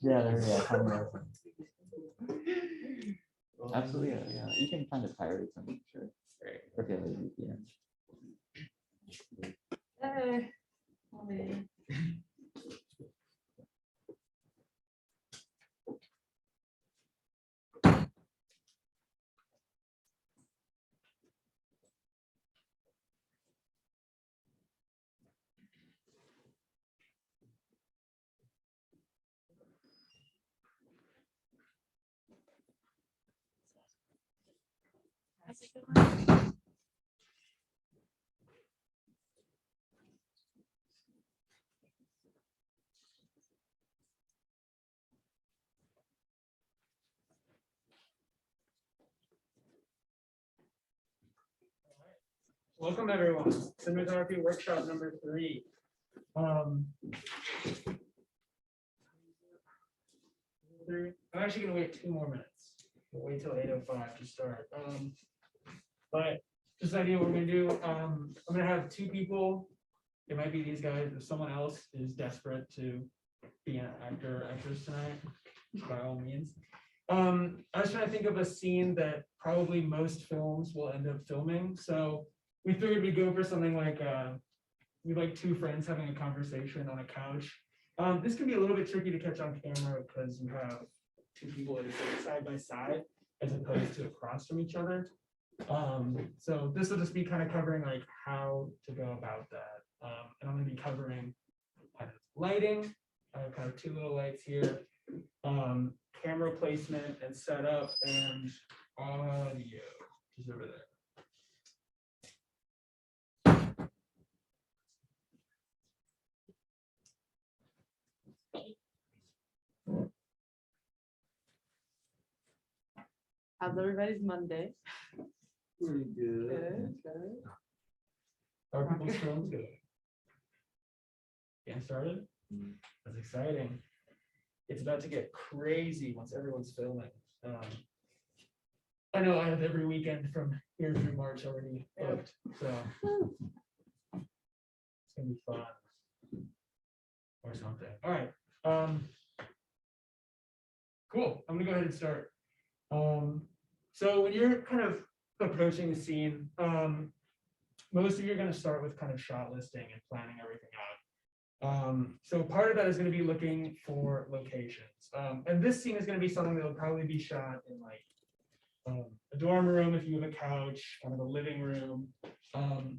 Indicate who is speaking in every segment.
Speaker 1: Yeah, camera. Absolutely, yeah. You can find the pirates, I'm sure.
Speaker 2: Right.
Speaker 1: Okay, yeah.
Speaker 2: Hey. Welcome everyone. Cinematography Workshop number 3. I'm actually gonna wait 2 more minutes. We'll wait till 8:05 to start. But just an idea what we're gonna do. I'm gonna have 2 people. It might be these guys. If someone else is desperate to be an actor or actress tonight, by all means. I was trying to think of a scene that probably most films will end up filming. So we figured we'd go for something like we like 2 friends having a conversation on a couch. This can be a little bit tricky to catch on camera because you have 2 people that are side by side as opposed to across from each other. So this will just be kind of covering like how to go about that. And I'm going to be covering kind of lighting, kind of 2 little lights here, camera placement and setup, and audio, which is over there.
Speaker 3: How's everybody's Monday?
Speaker 2: Pretty good.
Speaker 3: Good.
Speaker 2: Are people's phones good? Getting started? That's exciting. It's about to get crazy once everyone's filming. I know I have every weekend from here through March already booked, so it's gonna be fun or something. All right. Cool. I'm gonna go ahead and start. So when you're kind of approaching the scene, most of you are going to start with kind of shot listing and planning everything out. So part of that is going to be looking for locations. And this scene is going to be something that will probably be shot in like a dorm room if you have a couch, kind of a living room.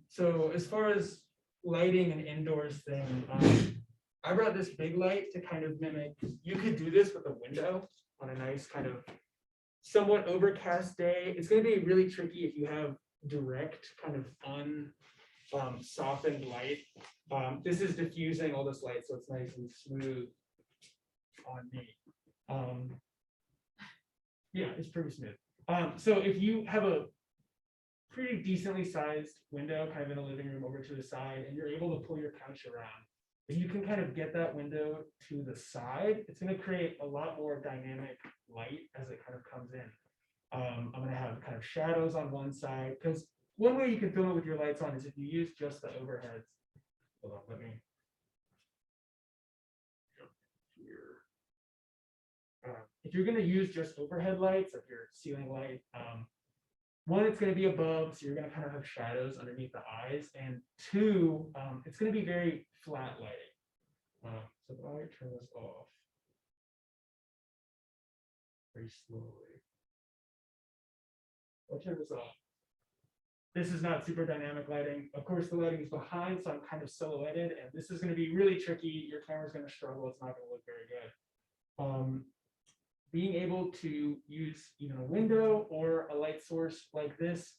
Speaker 2: So as far as lighting and indoors thing, I brought this big light to kind of mimic, you could do this with a window on a nice kind of somewhat overcast day. It's going to be really tricky if you have direct kind of softened light. This is diffusing all this light so it's nice and smooth on me. Yeah, it's pretty smooth. So if you have a pretty decently sized window kind of in a living room over to the side and you're able to pull your couch around, if you can kind of get that window to the side, it's going to create a lot more dynamic light as it kind of comes in. I'm going to have kind of shadows on one side, because one way you can film it with your lights on is if you use just the overheads. Hold on, let me go here. If you're going to use just overhead lights, like your ceiling light, one, it's going to be above, so you're going to kind of have shadows underneath the eyes, and 2, it's going to be very flat lighting. So if I turn this off very slowly, I'll turn this off. This is not super dynamic lighting. Of course, the lighting is behind, so I'm kind of silhouetted, and this is going to be really tricky. Your camera's going to struggle. It's not going to look very good. Being able to use even a window or a light source like this,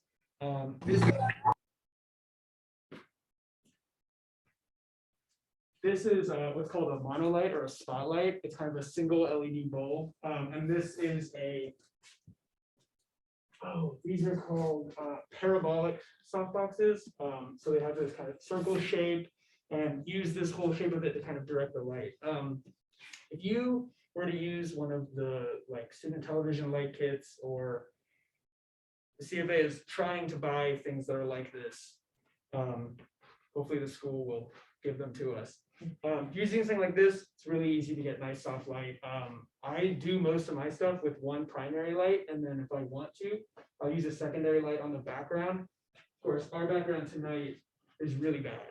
Speaker 2: this is what's called a monolight or a spotlight. It's kind of a single LED bulb, and this is these are called parabolic softboxes. So they have this kind of circle shape and use this whole shape of it to kind of direct the light. If you were to use one of the like student television light kits, or the CFA is trying to buy things that are like this, hopefully the school will give them to us. Using something like this, it's really easy to get nice soft light. I do most of my stuff with one primary light, and then if I want to, I'll use a secondary light on the background. Of course, our background tonight is really bad.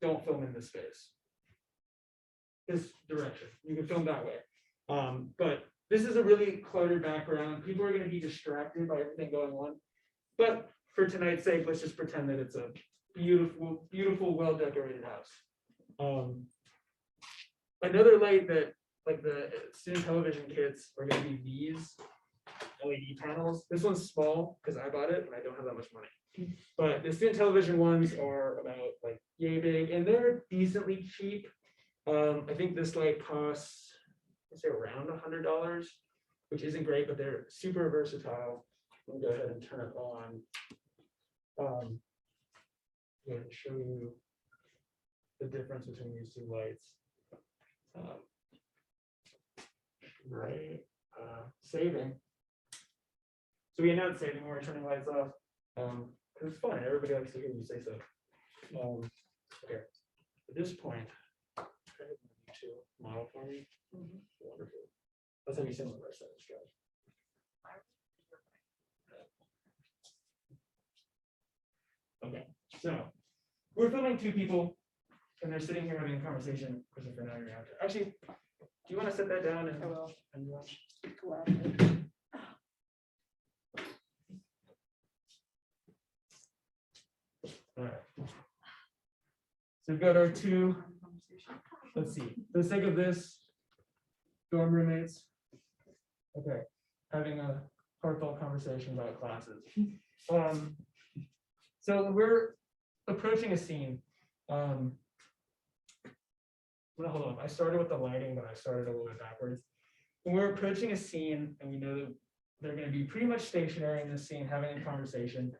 Speaker 2: Don't film in this space. This direction, you can film that way. But this is a really cluttered background. People are going to be distracted by everything going on. But for tonight's sake, let's just pretend that it's a beautiful, beautiful, well-decorated house. Another light that, like the student television kits, are going to be these LED panels. This one's small because I bought it and I don't have that much money. But the student television ones are about like yay big, and they're decently cheap. I think this light costs, let's say, around $100, which isn't great, but they're super versatile. Let me go ahead and turn it on. I'm going to show you the difference between these two lights. Saving. So we announced saving when we're turning lights off. Because it's fun. Everybody likes to hear you say so. Okay. At this point, to model for me. Wonderful. That's how you send the rest of this guy. Okay, so we're filming two people, and they're sitting here having a conversation. For now, you're out. Actually, do you want to set that down and watch? All right. So we've got our two. Let's see. For the sake of this, dorm roommates. Okay, having a heartfelt conversation about classes. So we're approaching a scene. Well, hold on. I started with the lighting, but I started a little bit backwards. When we're approaching a scene, and we know that they're going to be pretty much stationary in this scene, having a conversation.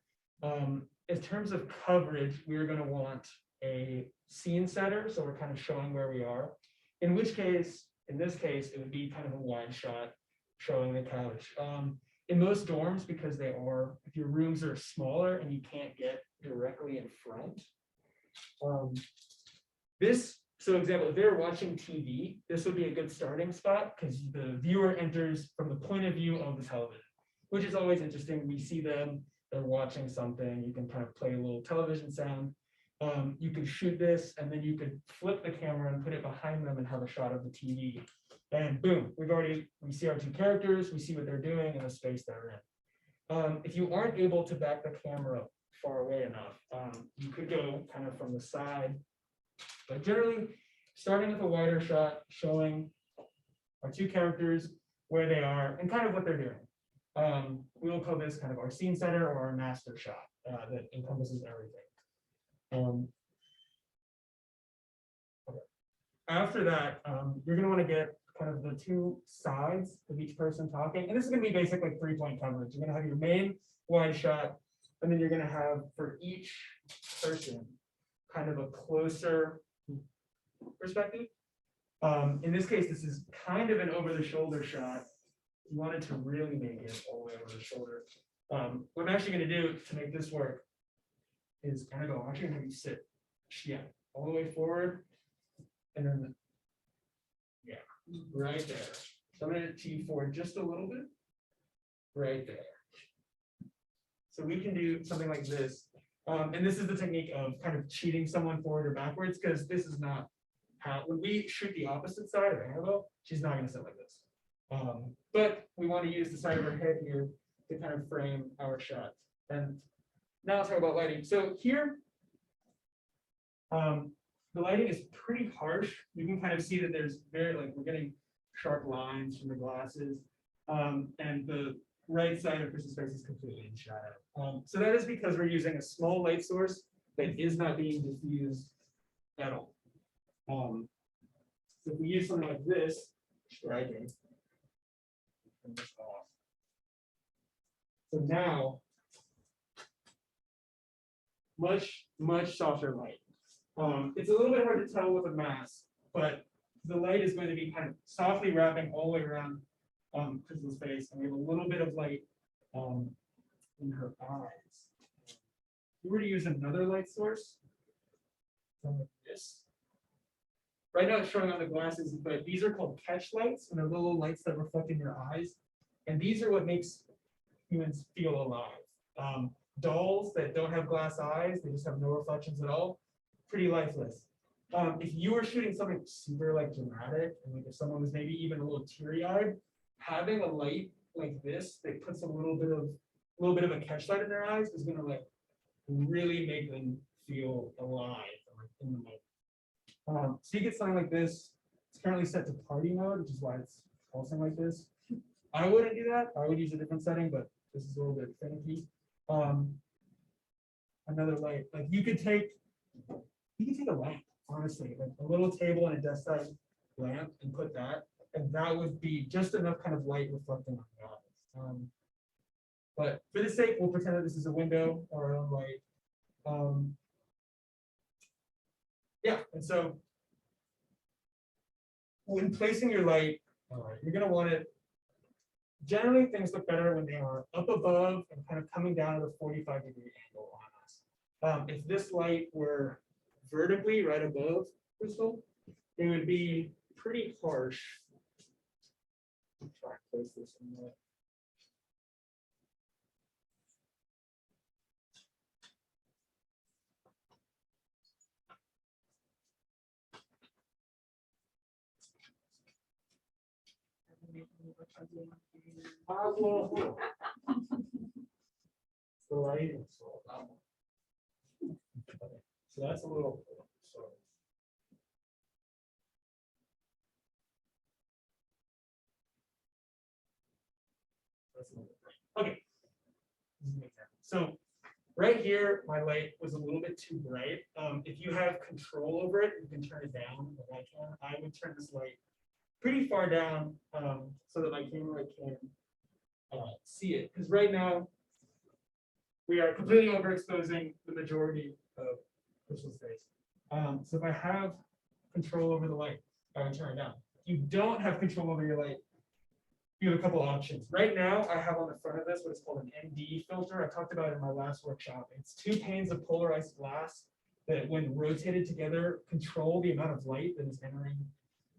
Speaker 2: In terms of coverage, we're going to want a scene setter, so we're kind of showing where we are. In which case, in this case, it would be kind of a wide shot showing the couch. In most dorms, because they are, if your rooms are smaller and you can't get directly in front. So example, if they're watching TV, this would be a good starting spot because the viewer enters from the point of view of the television, which is always interesting. We see them, they're watching something, you can kind of play a little television sound. You could shoot this and then you could flip the camera and put it behind them and have a shot of the TV. And boom, we see our two characters, we see what they're doing in the space they're in. If you aren't able to back the camera far away enough, you could go kind of from the side. But generally, starting with a wider shot, showing our two characters, where they are, and kind of what they're doing. We will call this kind of our scene setter or our master shot that encompasses everything. Okay. After that, you're going to want to get kind of the two sides of each person talking. And this is going to be basic like 3-point coverage. You're going to have your main wide shot, and then you're going to have for each person kind of a closer perspective. In this case, this is kind of an over-the-shoulder shot. You wanted to really make it all the way over the shoulder. What I'm actually going to do to make this work is I'm actually going to have you sit, all the way forward, and then, right there. So I'm going to tee forward just a little bit, right there. So we can do something like this. And this is the technique of kind of cheating someone forward or backwards, because this is not how, when we shoot the opposite side of Annabelle, she's not going to sit like this. But we want to use the side of her head here to kind of frame our shot. And now let's talk about lighting. So here, the lighting is pretty harsh. You can kind of see that there's we're getting sharp lines from the glasses. And the right side of Chris's face is completely in shadow. So that is because we're using a small light source that is not being diffused at all. So if we use something like this, striking, turn this off. So now, much softer light. It's a little bit hard to tell with a mask, but the light is going to be kind of softly wrapping all the way around Crystal's face, and we have a little bit of light in her eyes. If we were to use another light source, something like this. Right now it's showing on the glasses, but these are called catch lights, and they're little lights that reflect in your eyes. And these are what makes humans feel alive. Dolls that don't have glass eyes, they just have no reflections at all, pretty lifeless. If you were shooting something super like dramatic, and like if someone was maybe even a little teary-eyed, having a light like this that puts a little bit of a catch light in their eyes is gonna like really make them feel alive like, in the moment. So you get something like this. It's currently set to party mode, which is why it's pulsing like this. I wouldn't do that. I would use a different setting, but this is a little bit finicky. Another light, like you could take a lamp, honestly, like a little table and a desk side lamp and put that, and that would be just enough kind of light reflecting on the eyes. But for the sake, we'll pretend that this is a window or our own light. Yeah, and so when placing your light, you're gonna want it. Generally, things look better when they are up above and kind of coming down at a 45-degree angle on us. If this light were vertically right above crystal, it would be pretty harsh. Try to place this in there. The light. So that's a little. Sorry. Okay. So right here, my light was a little bit too bright. If you have control over it, you can turn it down. Like I can. I would turn this light pretty far down so that my camera can see it. Because right now, we are completely overexposing the majority of Crystal's face. So if I have control over the light, I would turn it down. If you don't have control over your light, you have a couple of options. Right now, I have on the front of this what is called an ND filter. I talked about it in my last workshop. It's 2 panes of polarized glass that, when rotated together, control the amount of light that is entering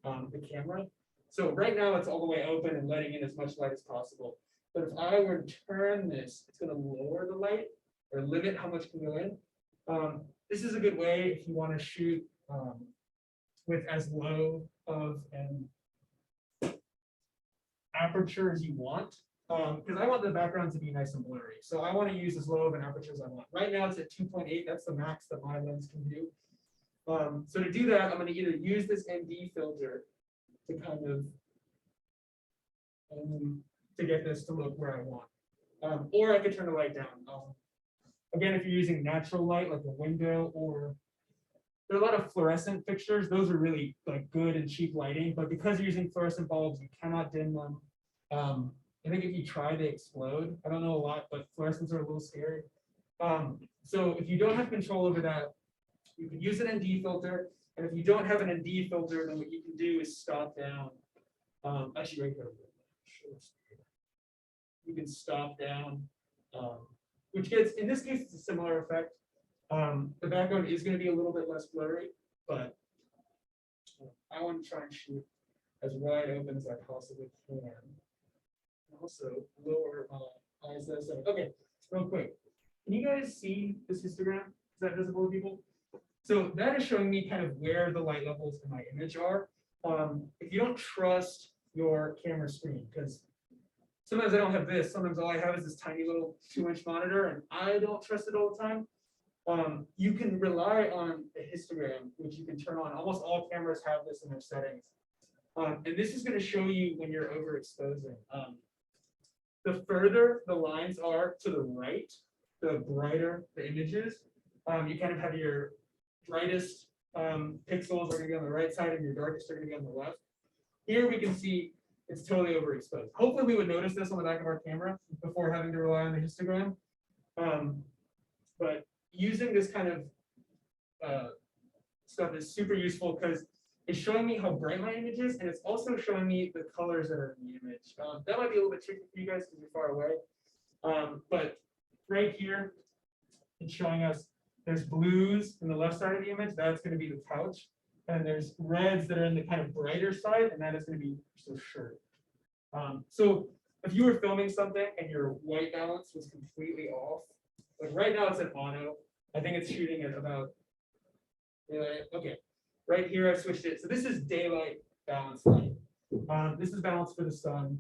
Speaker 2: the camera. So right now, it's all the way open and letting in as much light as possible. But if I were to turn this, it's going to lower the light or limit how much can go in. This is a good way if you want to shoot with as low of an aperture as you want, because I want the background to be nice and blurry. So I want to use as low of an aperture as I want. Right now it's at 2.8. That's the max that my lens can do. So to do that, I'm going to either use this ND filter to kind of to get this to look where I want, or I could turn the light down. Again, if you're using natural light like a window, or there are a lot of fluorescent fixtures, those are really like good and cheap lighting, but because you're using fluorescent bulbs, you cannot dim them. I think if you try, they explode. I don't know a lot, but fluorescents are a little scary. So if you don't have control over that, you can use an ND filter, and if you don't have an ND filter, then what you can do is stop down. Actually, right here, you can stop down, which gets, in this case, it's a similar effect. The background is going to be a little bit less blurry, but I want to try and shoot as wide open as I possibly can. Also lower ISO setting. Okay, real quick. Can you guys see this histogram? Is that visible to people? So that is showing me kind of where the light levels in my image are. If you don't trust your camera screen, because sometimes I don't have this, sometimes all I have is this tiny little 2-inch monitor, and I don't trust it all the time. You can rely on a histogram, which you can turn on. Almost all cameras have this in their settings. And this is going to show you when you're overexposing. The further the lines are to the right, the brighter the images. You kind of have your brightest pixels are going to be on the right side and your darkest are going to be on the left. Here we can see it's totally overexposed. Hopefully we would notice this on the back of our camera before having to rely on the histogram. But using this kind of stuff is super useful because it's showing me how bright my image is, and it's also showing me the colors that are in the image. That might be a little bit tricky for you guys because you're far away. But right here, it's showing us There's blues in the left side of the image, that's gonna be the couch. And there's reds that are in the kind of brighter side, and that is gonna be the shirt. So if you were filming something and your white balance was completely off, like right now it's at mono, I think it's shooting at about, okay, right here I switched it. So this is daylight balance light. This is balance for the sun.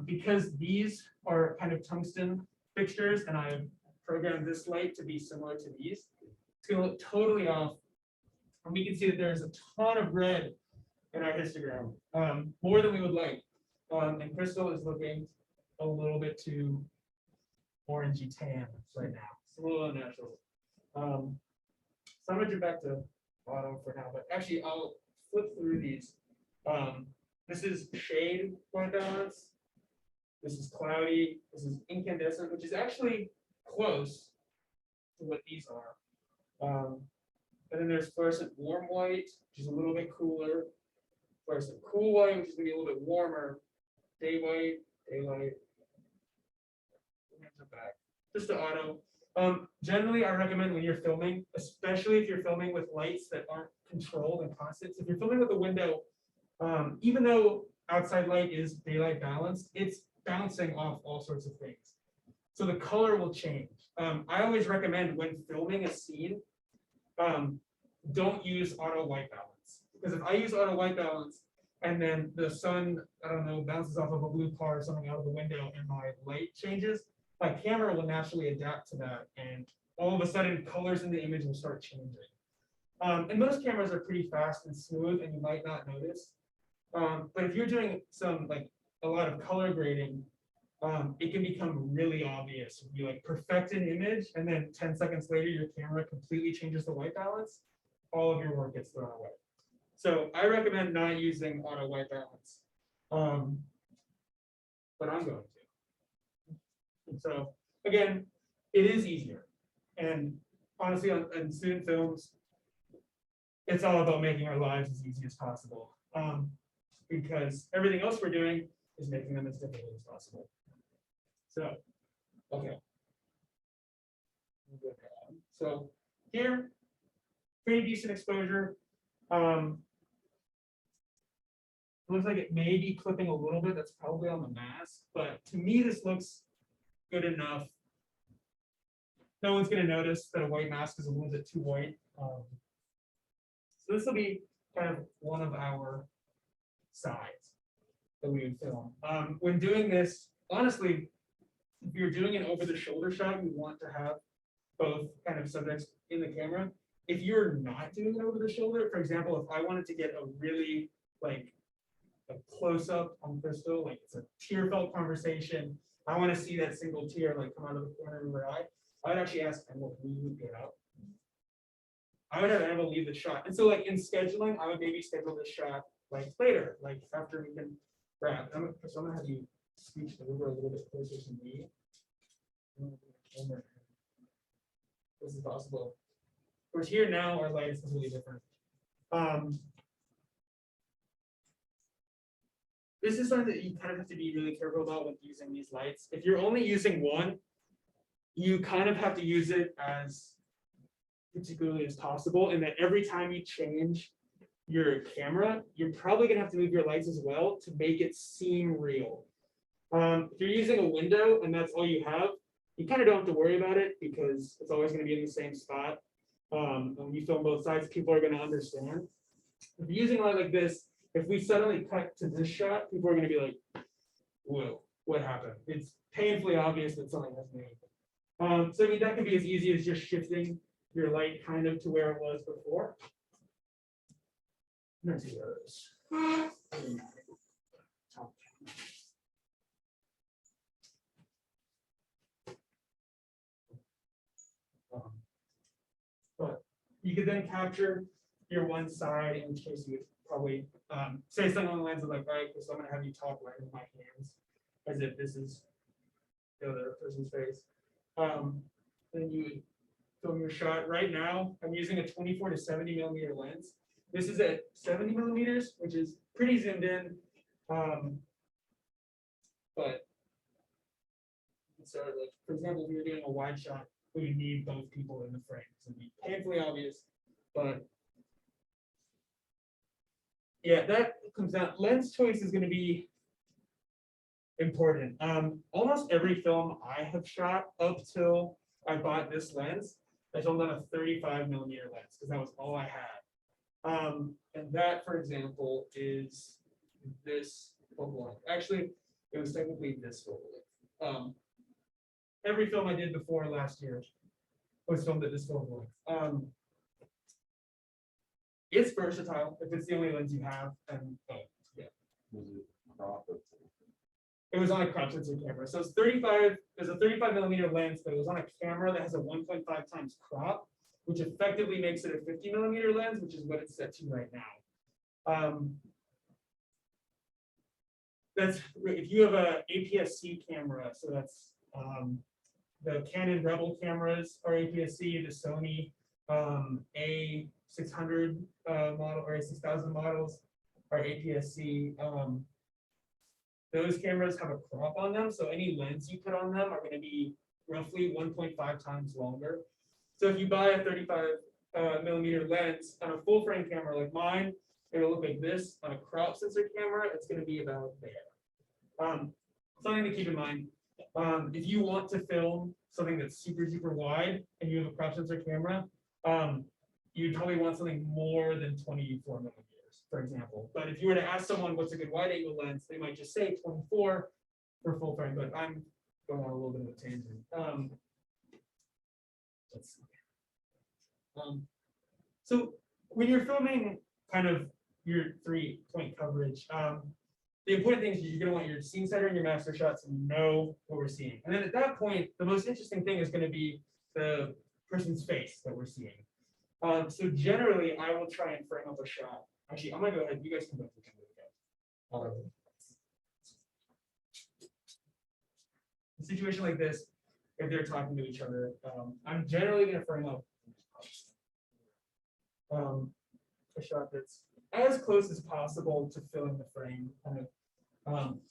Speaker 2: Because these are kind of tungsten fixtures and I've programmed this light to be similar to these, it's gonna look totally off. And we can see that there's a ton of red in our histogram, more than we would like. And Crystal is looking a little bit too orangey tan right now. It's a little unnatural. So I'm gonna jump back to auto for now, but actually I'll flip through these. This is shade point balance. This is cloudy. This is incandescent, which is actually close to what these are. And then there's fluorescent warm white, which is a little bit cooler. Fluorescent cool white, which is gonna be a little bit warmer. Day white, daylight. Back. Just to auto. Generally, I recommend when you're filming, especially if you're filming with lights that aren't controlled and constant. So if you're filming with a window, even though outside light is daylight balanced, it's bouncing off all sorts of things. So the color will change. I always recommend when filming a scene, don't use auto white balance. Because if I use auto white balance and then the sun, I don't know, bounces off of a blue car or something out of the window and my light changes, my camera will naturally adapt to that. And all of a sudden colors in the image will start changing. And most cameras are pretty fast and smooth and you might not notice. But if you're doing some like a lot of color grading, it can become really obvious. If you like perfect an image and then 10 seconds later, your camera completely changes the white balance, all of your work gets thrown away. So I recommend not using auto white balance. But I'm going to. And so again, it is easier. And honestly, on student films, it's all about making our lives as easy as possible. Because everything else we're doing is making them as difficult as possible. So, okay. So here, pretty decent exposure. Looks like it may be clipping a little bit. That's probably on the mask, but to me, this looks good enough. No one's going to notice that a white mask is a little bit too white. So this will be kind of one of our sides that we would film. When doing this, honestly, if you're doing an over-the-shoulder shot, you want to have both kind of subjects in the camera. If you're not doing it over the shoulder, for example, if I wanted to get a really like a close-up on Crystal, like it's a tear-felt conversation, I want to see that single tear like come out of the corner of her eye, I would actually ask Emma, can you get out? I would have Emma leave the shot. And so like in scheduling, I would maybe schedule this shot like later, like after we can wrap. So I'm gonna have you scooch over a little bit closer to me. This is possible. Of course, here now our light is completely different. This is something that you kind of have to be really careful about when using these lights. If you're only using one, you kind of have to use it as particularly as possible, and that every time you change your camera, you're probably gonna have to move your lights as well to make it seem real. If you're using a window and that's all you have, you kind of don't have to worry about it because it's always going to be in the same spot. When you film both sides, people are going to understand. If you're using a light like this, if we suddenly cut to this shot, people are going to be like, whoa, what happened? It's painfully obvious that something has moved. So I mean, that can be as easy as just shifting your light kind of to where it was before. Let's see those. But you could then capture your one side, in which case you would probably say something along the lines of like, all right, so I'm going to have you talk right with my hands, as if this is the other person's face. Then you would film your shot. Right now, I'm using a 24 to 70 millimeter lens. This is at 70 millimeters, which is pretty zoomed in. But so, like, for example, if you're doing a wide shot we need both people in the frame. It's gonna be painfully obvious, but yeah, that comes down. Lens choice is gonna be important. Almost every film I have shot up till I bought this lens, I filmed on a 35mm lens because that was all I had. And that, for example, is this focal length. Actually, it was technically this focal length. Every film I did before last year was filmed at this focal length. It's versatile if it's the only lens you have, and yeah. It was on a crop sensor camera. So it's 35, there's a 35mm lens, but it was on a camera that has a 1.5 times crop, which effectively makes it a 50mm lens, which is what it's set to right now. That's if you have a APS-C camera, so that's the Canon Rebel cameras are APS-C, the Sony A600 model or A6000 models are APS-C. Those cameras have a crop on them, so any lens you put on them are going to be roughly 1.5 times longer. So if you buy a 35mm lens on a full frame camera like mine, it'll look like this. On a crop sensor camera, it's going to be about there. Something to keep in mind. If you want to film something that's super wide and you have a crop sensor camera, you'd probably want something more than 24mm, for example. But if you were to ask someone what's a good wide angle lens, they might just say 24 for full frame, but I'm going on a little bit of a tangent. Let's see. So when you're filming kind of your 3-point coverage, the important thing is you're going to want your scene setter and your master shots to know what we're seeing. And then at that point, the most interesting thing is going to be the person's face that we're seeing. So generally, I will try and frame up a shot. Actually, I'm going to go ahead. You guys can both look at it. A situation like this, if they're talking to each other, I'm generally going to frame up a shot that's as close as possible to filling the frame, kind of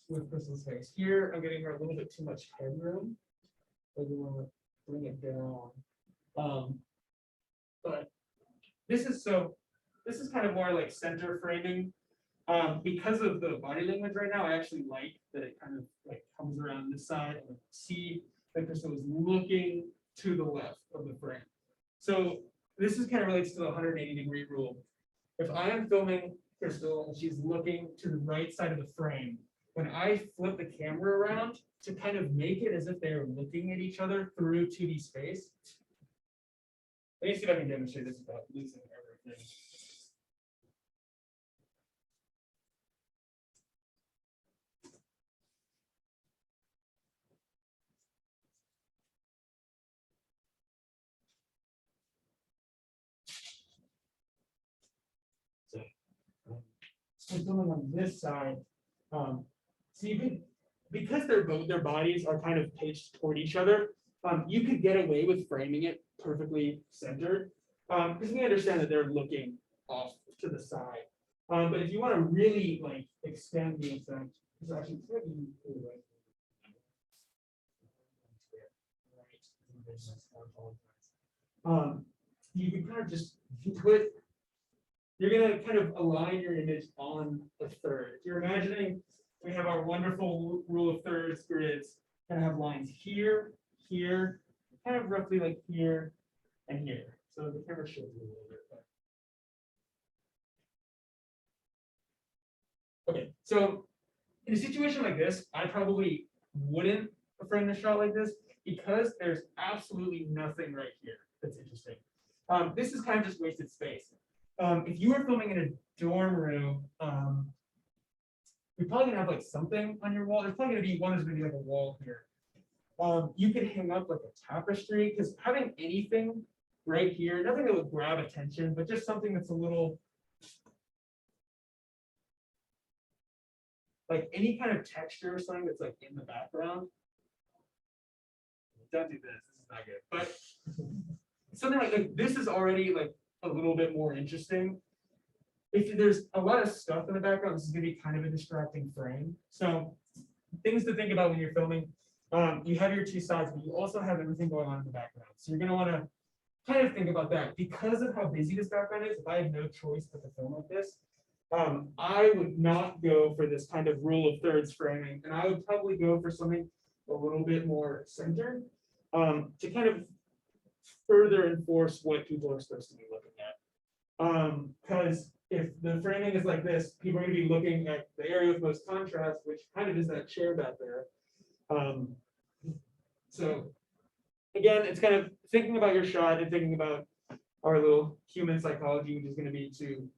Speaker 2: with Crystal's face. Here, I'm getting her a little bit too much headroom. So we want to bring it down. But this is kind of more like center framing. Because of the body language right now, I actually like that it kind of like comes around this side and see that Crystal is looking to the left of the frame. So this is kind of relates to the 180-degree rule. If I am filming Crystal and she's looking to the right side of the frame, when I flip the camera around to kind of make it as if they're looking at each other through 2D space. Let me see if I can demonstrate this without losing everything. I'm filming on this side. So you could, because their bodies are kind of pitched toward each other, you could get away with framing it perfectly centered, because we understand that they're looking off to the side. But if you want to really like extend the effect, it's actually you can kind of just put. You're going to kind of align your image on a third. If you're imagining we have our wonderful rule of thirds grids, kind of have lines here, here, kind of roughly like here and here. So the camera shows you a little bit. Okay, so in a situation like this, I probably wouldn't frame the shot like this because there's absolutely nothing right here that's interesting. This is kind of just wasted space. If you were filming in a dorm room, you're probably gonna have like something on your wall. There's probably gonna be one. There's gonna be like a wall here. You could hang up like a tapestry because having anything right here, nothing that would grab attention, but just something that's a little like any kind of texture or something that's like in the background. Don't do this. This is not good. But something like this is already like a little bit more interesting. If there's a lot of stuff in the background, this is going to be kind of a distracting frame. So things to think about when you're filming. You have your two sides, but you also have everything going on in the background. So you're gonna wanna kind of think about that. Because of how busy this background is, if I had no choice but to film like this, I would not go for this kind of rule of thirds framing, and I would probably go for something a little bit more centered, to kind of further enforce what people are supposed to be looking at. Because if the framing is like this, people are going to be looking at the area with most contrast, which kind of is that chair back there. So again, it's kind of thinking about your shot and thinking about our little human psychology, which is going to be to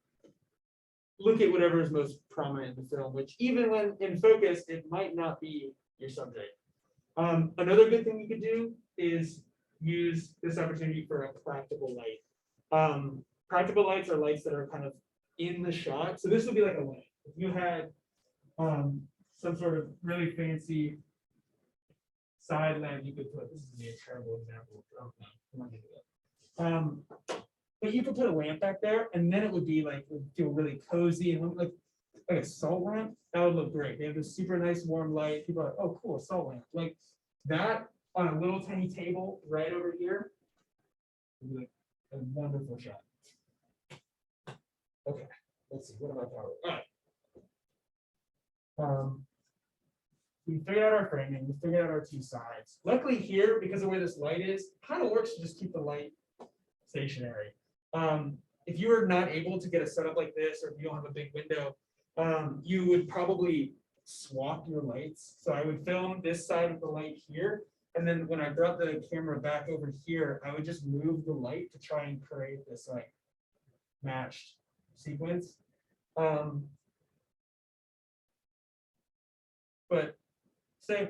Speaker 2: look at whatever is most prominent in the film, which even when in focus, it might not be your subject. Another good thing you could do is use this opportunity for a practical light. Practical lights are lights that are kind of in the shot. So this would be like a light. If you had some sort of really fancy side lamp, you could put, this is a terrible example. Oh, no, I'm not gonna do that. But you could put a lamp back there, and then it would be like, it would feel really cozy and like a salt lamp. That would look great. They have this super nice warm light. People are like, oh, cool, salt lamp. Like that on a little tiny table right over here would be like a wonderful shot. Okay, let's see. What about power? All right. We figured out our framing. We figured out our two sides. Luckily here, because of where this light is, kind of works to just keep the light stationary. If you are not able to get a setup like this, or if you don't have a big window, you would probably swap your lights. So I would film this side of the light here, and then when I brought the camera back over here, I would just move the light to try and create this like matched sequence. But so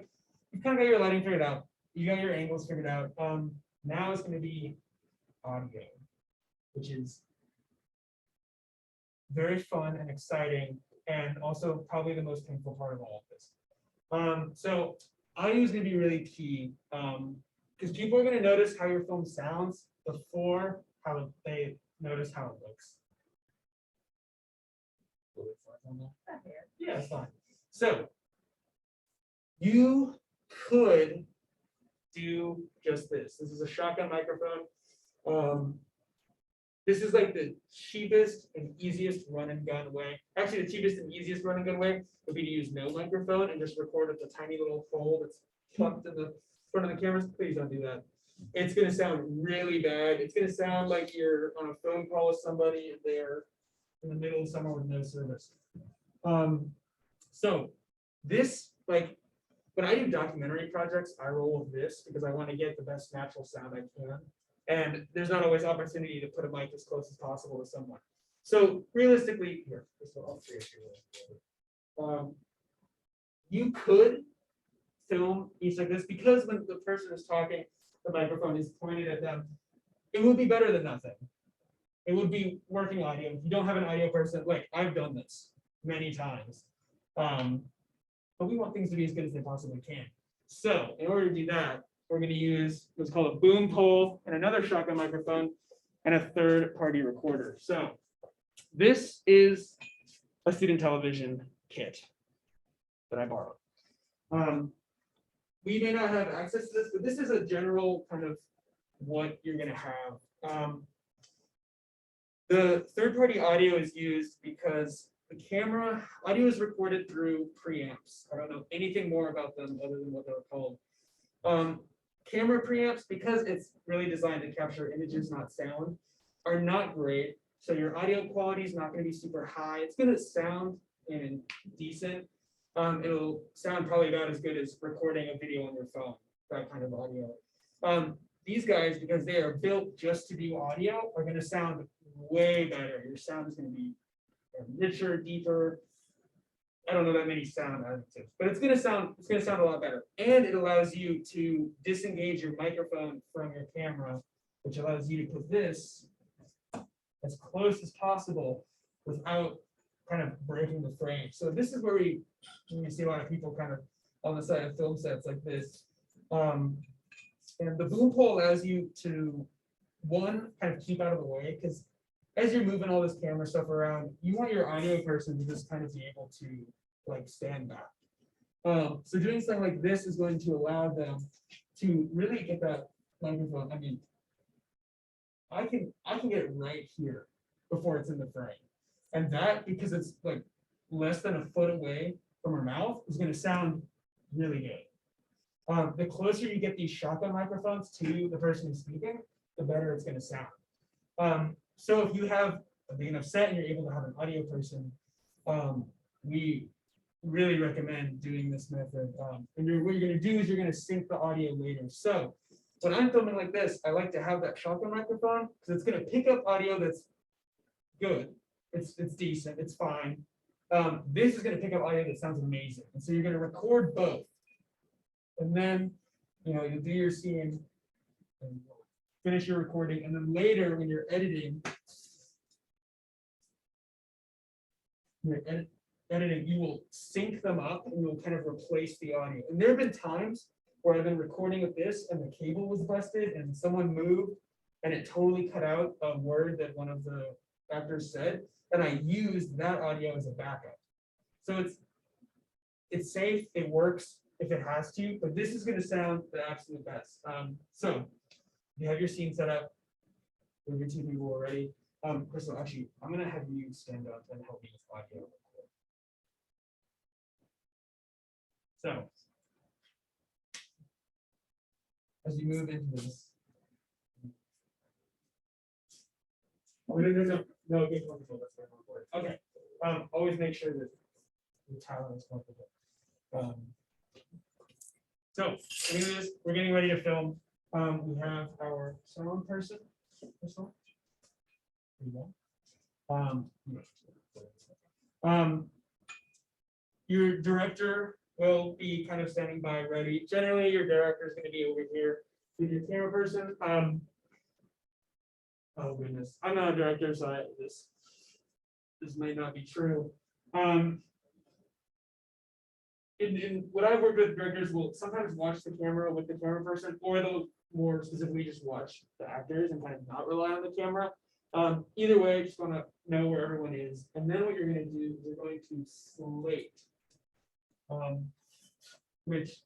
Speaker 2: you kind of got your lighting figured out. You got your angles figured out. Now it's going to be audio, which is very fun and exciting, and also probably the most painful part of all of this. So audio is going to be really key, because people are going to notice how your film sounds before how they notice how it looks. Yeah, it's fine. So you could do just this. This is a shotgun microphone. This is like the cheapest and easiest run and gun way. Actually, the cheapest and easiest run and gun way would be to use no microphone and just record with a tiny little hole that's tucked in the front of the cameras. Please don't do that. It's going to sound really bad. It's going to sound like you're on a phone call with somebody and they're in the middle of somewhere with no service. So this, like, when I do documentary projects, I roll with this because I want to get the best natural sound I can. And there's not always opportunity to put a mic as close as possible to someone. So realistically, here, I'll show you. You could film each like this because when the person is talking, the microphone is pointed at them. It would be better than nothing. It would be working audio. If you don't have an audio person, like I've done this many times. But we want things to be as good as they possibly can. So in order to do that, we're going to use what's called a boom pole and another shotgun microphone and a third-party recorder. So this is a student television kit that I borrowed. We may not have access to this, but this is a general kind of what you're going to have. The third-party audio is used because the camera audio is recorded through preamps. I don't know anything more about them other than what they're called. Camera preamps, because it's really designed to capture images, not sound, are not great. So your audio quality is not going to be super high. It's going to sound decent. It'll sound probably about as good as recording a video on your phone, that kind of audio. These guys, because they are built just to do audio, are going to sound way better. Your sound is going to be richer, deeper. I don't know that many sound additives, but it's going to sound a lot better. And it allows you to disengage your microphone from your camera, which allows you to put this as close as possible without kind of breaking the frame. So this is where you see a lot of people kind of on the side of film sets like this. And the boom pole allows you to, one, kind of keep out of the way, because as you're moving all this camera stuff around, you want your audio person to just kind of be able to like stand back. So doing something like this is going to allow them to really get that microphone. I mean, I can get it right here before it's in the frame. And that, because it's like less than a foot away from her mouth, is going to sound really good. The closer you get these shotgun microphones to the person who's speaking, the better it's going to sound. So if you have a big enough set and you're able to have an audio person, we really recommend doing this method. What you're going to do is you're going to sync the audio later. So when I'm filming like this, I like to have that shotgun microphone because it's going to pick up audio that's good. It's decent. It's fine. This is going to pick up audio that sounds amazing. And so you're going to record both. And then, you'll do your scene and finish your recording. And then later when you're editing, you will sync them up and you'll kind of replace the audio. And there have been times where I've been recording with this and the cable was busted and someone moved and it totally cut out a word that one of the actors said. And I used that audio as a backup. So it's safe, it works if it has to, but this is going to sound the absolute best. So you have your scene set up with your two people already. Crystal, actually, I'm going to have you stand up and help me with audio. So, as you move into this, no, good, wonderful, that's very important. Okay, always make sure that the talent is comfortable. So, we're getting ready to film. We have our sound person. Crystal. There you go. Your director will be kind of standing by ready. Generally, your director is going to be over here with your camera person. Oh goodness, I'm not a director, so this might not be true. In what I've worked with, directors will sometimes watch the camera with the camera person, or they'll more specifically just watch the actors and kind of not rely on the camera. Either way, I just want to know where everyone is. And then what you're going to do is you're going to slate. Which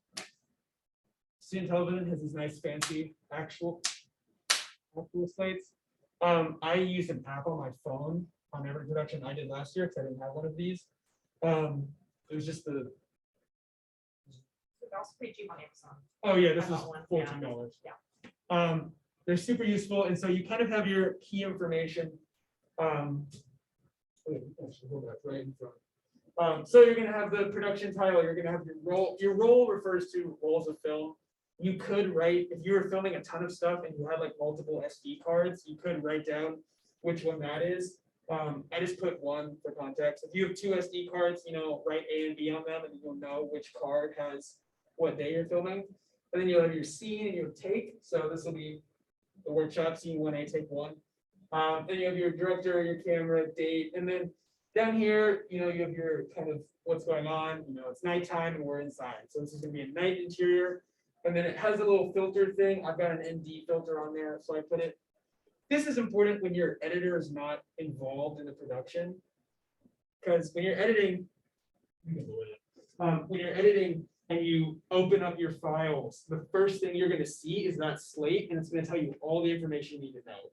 Speaker 2: student television has these nice fancy actual slates. I used an app on my phone on every production I did last year because I didn't have one of these. It was just the.
Speaker 4: They're also pretty cheap on Amazon.
Speaker 2: Oh yeah, this
Speaker 4: I
Speaker 2: is
Speaker 4: got one,
Speaker 2: $14.
Speaker 4: Yeah.
Speaker 2: They're super useful, and so you kind of have your key information. Actually, hold that right in front. So you're going to have the production title. You're going to have your role. Your role refers to rolls of film. You could write, if you were filming a ton of stuff and you had like multiple SD cards, you could write down which one that is. I just put one for context. If you have two SD cards, write A and B on them, and you'll know which card has what day you're filming. And then you'll have your scene and your take. So this will be the workshop, scene 1A, take 1. Then you have your director, your camera, date, and then down here, you have your kind of what's going on. It's nighttime and we're inside. So this is going to be a night interior. And then it has a little filter thing. I've got an ND filter on there, so I put it. This is important when your editor is not involved in the production. Because when you're editing, and you open up your files, the first thing you're going to see is that slate, and it's going to tell you all the information you need to know.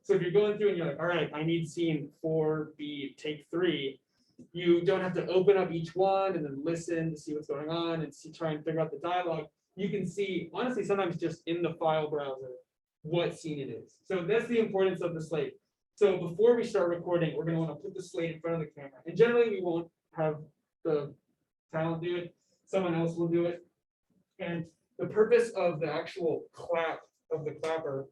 Speaker 2: So if you're going through and you're like, all right, I need scene 4B, take 3, you don't have to open up each one and then listen to see what's going on and try and figure out the dialogue. You can see, honestly, sometimes just in the file browser, what scene it is. So that's the importance of the slate. So before we start recording, we're going to want to put the slate in front of the camera. And generally, we won't have the talent do it. Someone else will do it. And the purpose of the actual clap of the clapper,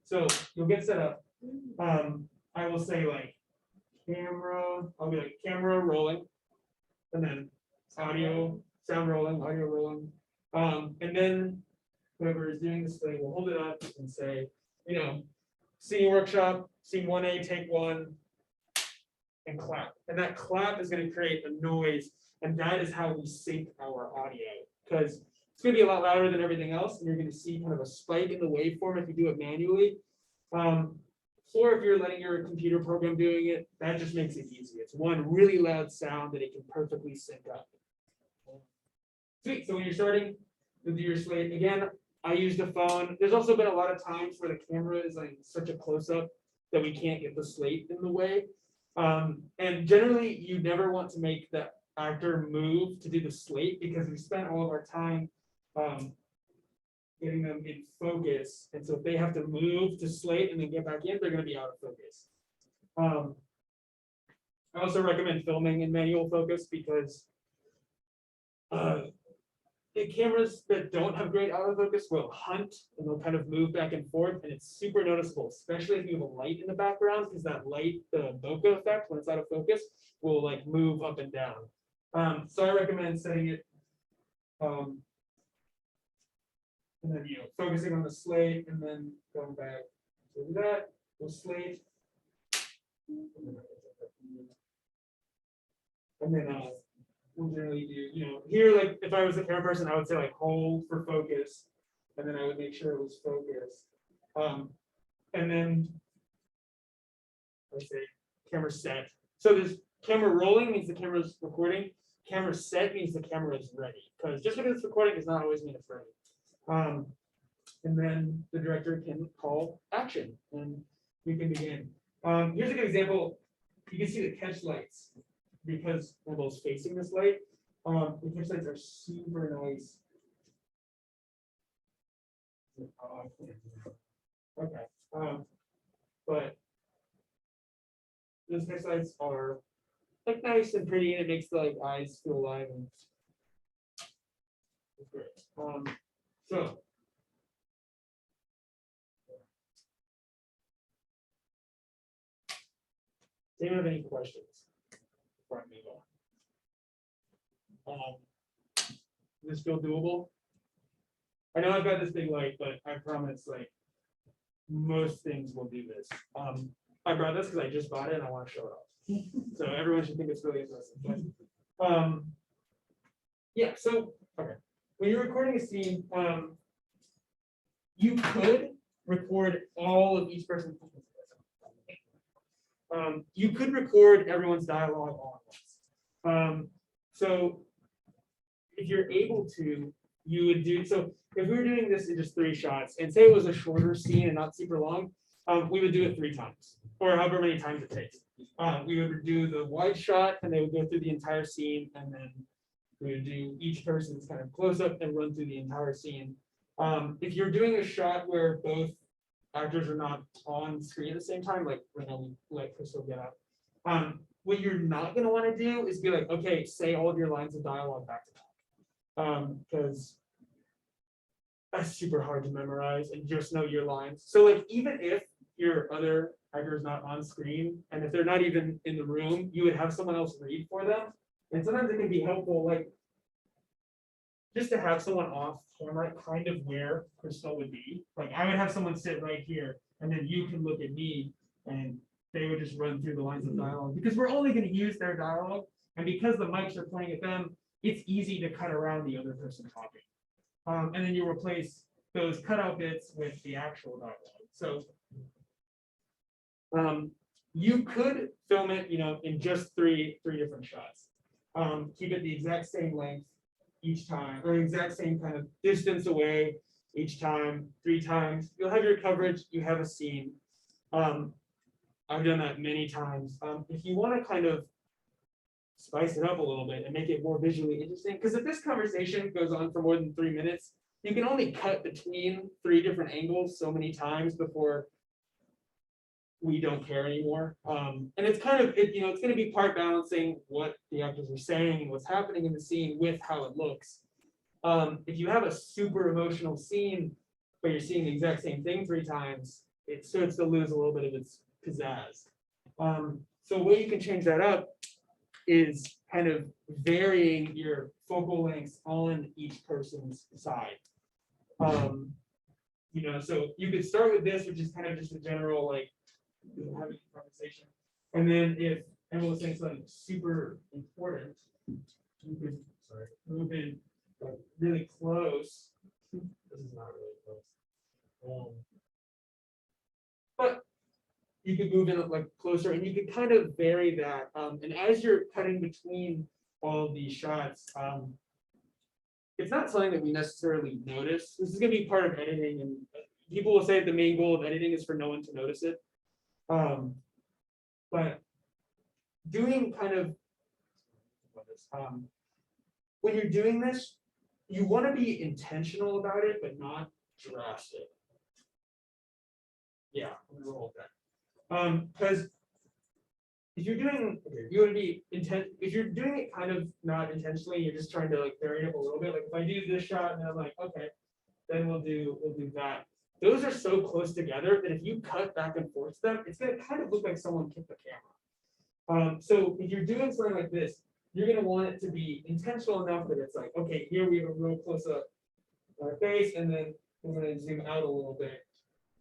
Speaker 2: so you'll get set up. I will say like camera, I'll be like camera rolling, and then audio, sound rolling, audio rolling. And then whoever is doing this thing will hold it up and say, scene workshop, scene 1A, take 1, and clap. And that clap is going to create a noise, and that is how we sync our audio. Because it's going to be a lot louder than everything else, and you're going to see kind of a spike in the waveform if you do it manually. or if you're letting your computer program doing it, that just makes it easy. It's one really loud sound that it can perfectly sync up. Sweet. So when you're starting with your slate, again, I use the phone. There's also been a lot of times where the camera is like such a close-up that we can't get the slate in the way. And generally, you never want to make the actor move to do the slate because we spent all of our time getting them in focus. And so if they have to move to slate and then get back in, they're going to be out of focus. I also recommend filming in manual focus because the cameras that don't have great autofocus will hunt and they'll kind of move back and forth, and it's super noticeable, especially if you have a light in the background, because that light, the bokeh effect, when it's out of focus, will like move up and down. So I recommend setting it, and then focusing on the slate, and then going back to that, the slate, and then we'll generally do, here, like if I was a camera person, I would say like hold for focus, and then I would make sure it was focused. And then let's say camera set. So this camera rolling means the camera's recording. Camera set means the camera is ready. Because just because it's recording does not always mean it's ready. And then the director can call action, and we can begin. Here's a good example. You can see the catch lights because Neville's facing this light. The catch lights are super nice. Okay. But those catch lights are like nice and pretty, and it makes the like eyes feel alive, and it's great. So do you have any questions before I move on? Does this feel doable? I know I've got this big light, but I promise, like, most things will do this. I brought this because I just bought it and I want to show it off. So everyone should think it's really impressive. But, yeah, so, okay. When you're recording a scene, you could record all of each person's. You could record everyone's dialogue all at once. So if you're able to, you would do, so if we were doing this in just 3 shots, and say it was a shorter scene and not super long, we would do it 3 times, or however many times it takes. We would do the wide shot, and they would go through the entire scene, and then we would do each person's kind of close up and run through the entire scene. If you're doing a shot where both actors are not on screen at the same time, like right now we let Crystal get up. What you're not going to want to do is be like, okay, say all of your lines of dialogue back to back, because that's super hard to memorize and just know your lines. So like even if your other actor is not on screen, and if they're not even in the room, you would have someone else read for them. And sometimes it can be helpful, like just to have someone off camera kind of where Crystal would be. Like I would have someone sit right here, and then you can look at me, and they would just run through the lines of dialogue, because we're only going to use their dialogue, and because the mics are pointing at them, it's easy to cut around the other person talking. And then you replace those cutout bits with the actual dialogue. So you could film it, in just three different shots. Keep it the exact same length each time, or exact same kind of distance away each time, 3 times. You'll have your coverage, you have a scene. I've done that many times. If you want to kind of spice it up a little bit and make it more visually interesting, because if this conversation goes on for more than 3 minutes, you can only cut between 3 different angles so many times before we don't care anymore. And it's kind of, it's going to be part balancing what the actors are saying and what's happening in the scene with how it looks. If you have a super emotional scene, but you're seeing the exact same thing 3 times, it starts to lose a little bit of its pizzazz. So a way you can change that up is kind of varying your focal lengths on each person's side. So you could start with this, which is kind of just a general, like, having a conversation. And then if everyone's saying something super important, you could move in like really close. This is not really close. But you could move in like closer and you could kind of vary that. And as you're cutting between all of these shots, it's not something that we necessarily notice. This is going to be part of editing, and people will say the main goal of editing is for no one to notice it. But doing kind of when you're doing this, you want to be intentional about it, but not drastic. Yeah, I'm gonna roll with that. Because if you're doing, you want to be intent. If you're doing it kind of not intentionally, you're just trying to like vary it up a little bit. Like if I do this shot and then I'm like, okay, then we'll do that. Those are so close together that if you cut back and forth to them, it's gonna kind of look like someone kicked the camera. So if you're doing something like this, you're gonna want it to be intentional enough that it's like, okay, here we have a real close up on our face, and then we're gonna zoom out a little bit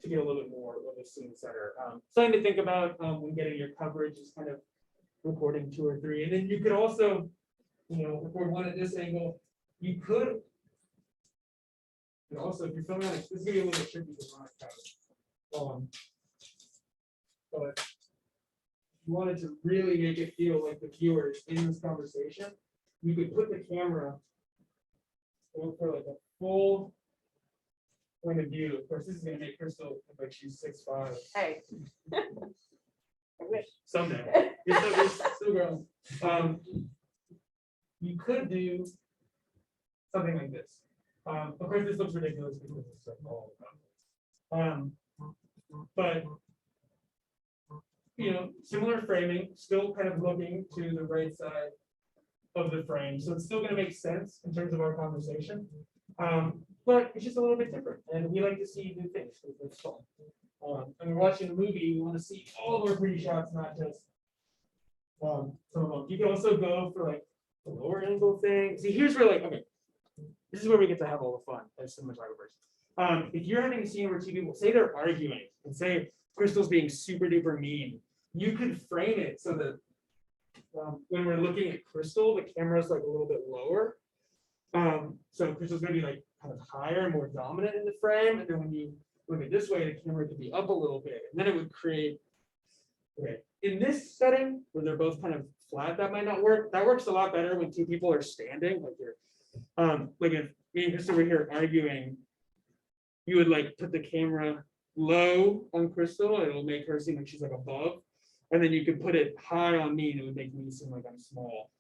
Speaker 2: to get a little bit more of a scene center. Something to think about when getting your coverage is kind of recording 2 or 3, and then you could also, record one at this angle. You could, and also if you're filming like this is gonna be a little bit tricky because we're on camera. But you wanted to really make it feel like the viewer is in this conversation, you could put the camera for like a full point of view. Of course, this is going to make Crystal look like she's 6'5".
Speaker 3: Hey. I wish.
Speaker 2: Someday. You're still growing. You could do something like this. Of course, this looks ridiculous because it's so all but similar framing, still kind of looking to the right side of the frame. So it's still going to make sense in terms of our conversation. But it's just a little bit different. And we like to see new things because it's fun. And we're watching a movie, we want to see all of our pretty shots, not just some of them. You can also go for like the lower angle thing. See, here's where like, okay, this is where we get to have all the fun as cinematographers. If you're having a scene where 2 people say they're arguing and say Crystal's being super duper mean, you could frame it so that when we're looking at Crystal, the camera's like a little bit lower. So Crystal's gonna be like kind of higher and more dominant in the frame. And then when you look at this way, the camera could be up a little bit. And then it would create, okay. In this setting where they're both kind of flat, that might not work. That works a lot better when 2 people are standing, like you're like if me and Crystal were here arguing, you would like put the camera low on Crystal, and it'll make her seem like she's like above. And then you could put it high on me, and it would make me seem like I'm small.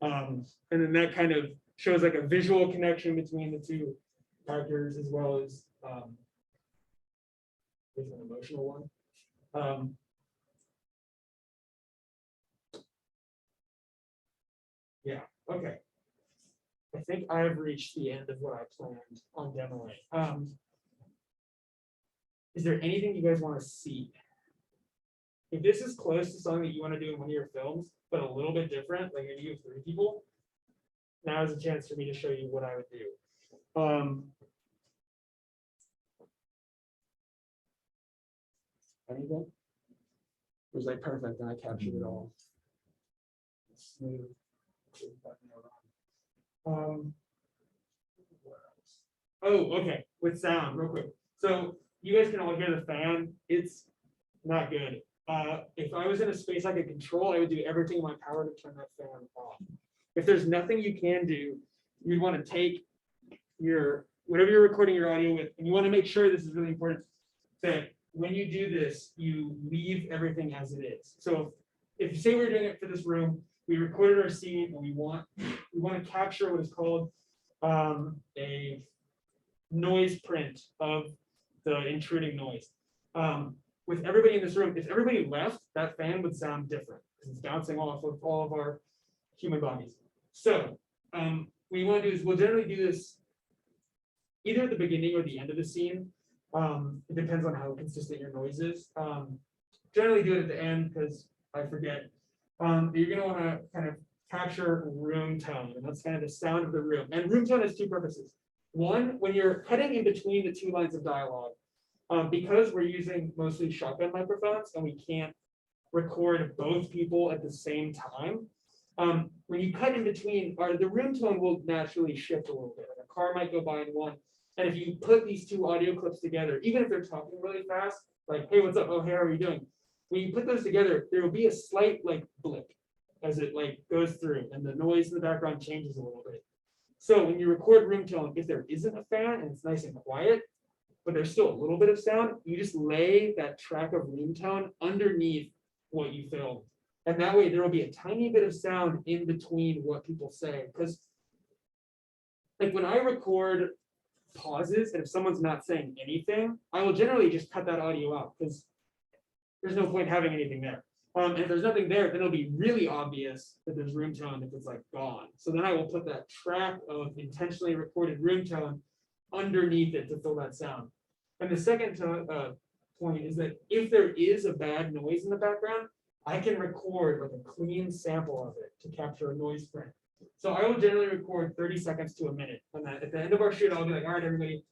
Speaker 2: And then that kind of shows like a visual connection between the 2 actors, as well as there's an emotional one. Yeah, okay. I think I've reached the end of what I planned on demoing. Is there anything you guys want to see? If this is close to something that you want to do in one of your films, but a little bit different, like if you have 3 people, now is a chance for me to show you what I would do. Anything? It was like perfect, and I captured it all. Smooth. Oh, okay. With sound, real quick. So you guys can all hear the fan. It's not good. If I was in a space I could control, I would do everything in my power to turn that fan off. If there's nothing you can do, you'd want to take your whatever you're recording your audio with, and you want to make sure, this is really important, that when you do this, you leave everything as it is. So if you say we're doing it for this room, we recorded our scene, and we want to capture what is called a noise print of the intruding noise. With everybody in this room, if everybody left, that fan would sound different because it's bouncing off of all of our human bodies. So what you want to do is we'll generally do this either at the beginning or the end of the scene. It depends on how consistent your noise is. Generally do it at the end because I forget. You're going to want to kind of capture room tone, and that's kind of the sound of the room. And room tone has 2 purposes. One, when you're cutting in between the 2 lines of dialogue, because we're using mostly shotgun microphones and we can't record both people at the same time, when you cut in between, the room tone will naturally shift a little bit. Like a car might go by in one, and if you put these 2 audio clips together, even if they're talking really fast, like, hey, what's up? Oh, hey, how are you doing? when you put those together, there will be a slight like blip as it like goes through and the noise in the background changes a little bit. So when you record room tone, if there isn't a fan and it's nice and quiet, but there's still a little bit of sound, you just lay that track of room tone underneath what you filmed. And that way there will be a tiny bit of sound in between what people say. Because like when I record pauses, and if someone's not saying anything, I will generally just cut that audio out because there's no point having anything there. And if there's nothing there, then it'll be really obvious that there's room tone if it's like gone. So then I will put that track of intentionally recorded room tone underneath it to fill that sound. And the second point is that if there is a bad noise in the background, I can record like a clean sample of it to capture a noise print. So I will generally record 30 seconds to a minute. And then at the end of our shoot, I'll be like, all right, everybody,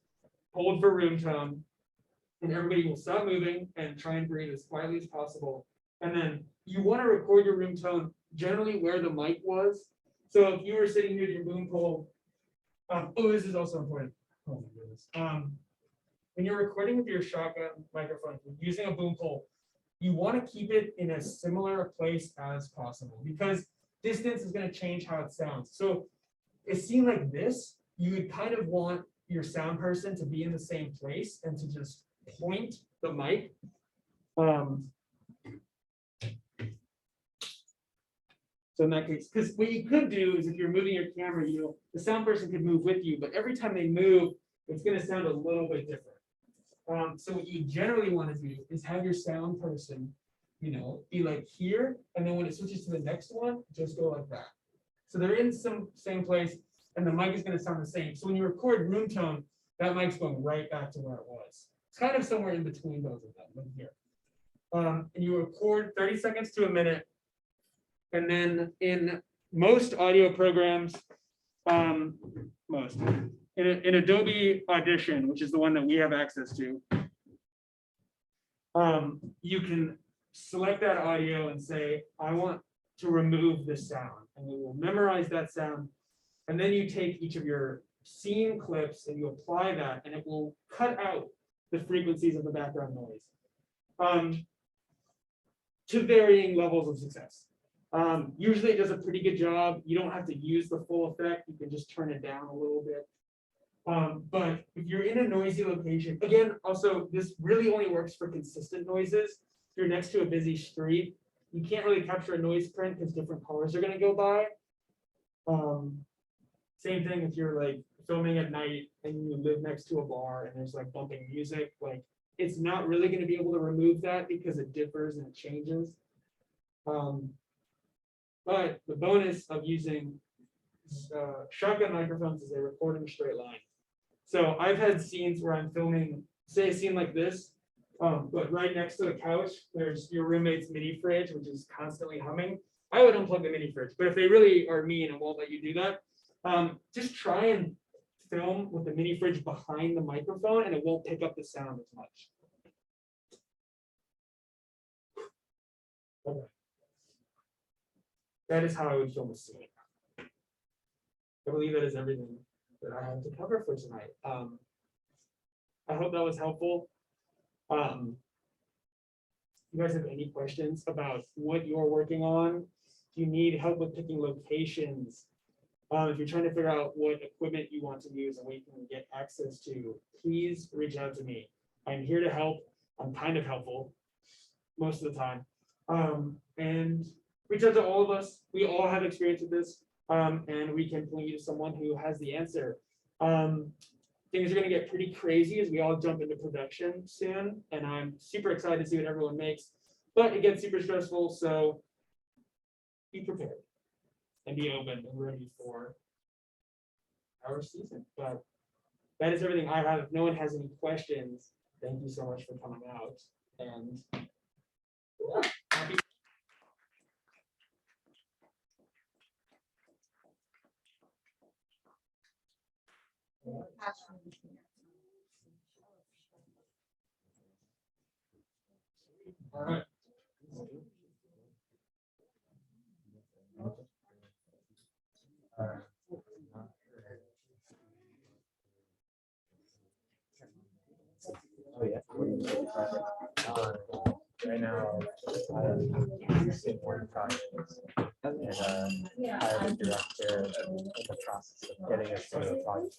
Speaker 2: hold for room tone. And everybody will stop moving and try and breathe as quietly as possible. And then you want to record your room tone generally where the mic was. So if you were sitting near your boom pole, oh, this is also important. Oh my goodness. When you're recording with your shotgun microphone, using a boom pole, you want to keep it in a similar place as possible because distance is going to change how it sounds. So a scene like this, you would kind of want your sound person to be in the same place and to just point the mic. So in that case, because what you could do is if you're moving your camera, the sound person could move with you, but every time they move, it's going to sound a little bit different. So what you generally want to do is have your sound person, be like here, and then when it switches to the next one, just go like that. So they're in some same place, and the mic is going to sound the same. So when you record room tone, that mic's going right back to where it was. It's kind of somewhere in between both of them, like here. And you record 30 seconds to a minute. And then in most audio programs, in Adobe Audition, which is the one that we have access to, you can select that audio and say, I want to remove this sound. And it will memorize that sound. And then you take each of your scene clips and you apply that, and it will cut out the frequencies of the background noise to varying levels of success. Usually it does a pretty good job. You don't have to use the full effect. You can just turn it down a little bit. But if you're in a noisy location, again, also this really only works for consistent noises. If you're next to a busy street, you can't really capture a noise print because different cars are going to go by. Same thing if you're like filming at night and you live next to a bar and there's like bumping music, like it's not really going to be able to remove that because it differs and it changes. But the bonus of using shotgun microphones is they record in a straight line. So I've had scenes where I'm filming, say a scene like this, but right next to the couch, there's your roommate's mini fridge, which is constantly humming. I would unplug the mini fridge, but if they really are mean and won't let you do that, just try and film with the mini fridge behind the microphone and it won't pick up the sound as much. Okay. That is how I would film a scene. I believe that is everything that I have to cover for tonight. I hope that was helpful. You guys have any questions about what you're working on? Do you need help with picking locations? If you're trying to figure out what equipment you want to use and what you can get access to, please reach out to me. I'm here to help. I'm kind of helpful most of the time. And reach out to all of us. We all have experience with this, and we can point you to someone who has the answer. Things are going to get pretty crazy as we all jump into production soon, and I'm super excited to see what everyone makes. But it gets super stressful, so be prepared and be open and ready for our season. But that is everything I have. If no one has any questions, thank you so much for coming out. And yeah, happy. All right.
Speaker 1: Oh yeah.
Speaker 5: right now, I'm seeing one projects and hired a director in the process of getting us to the project.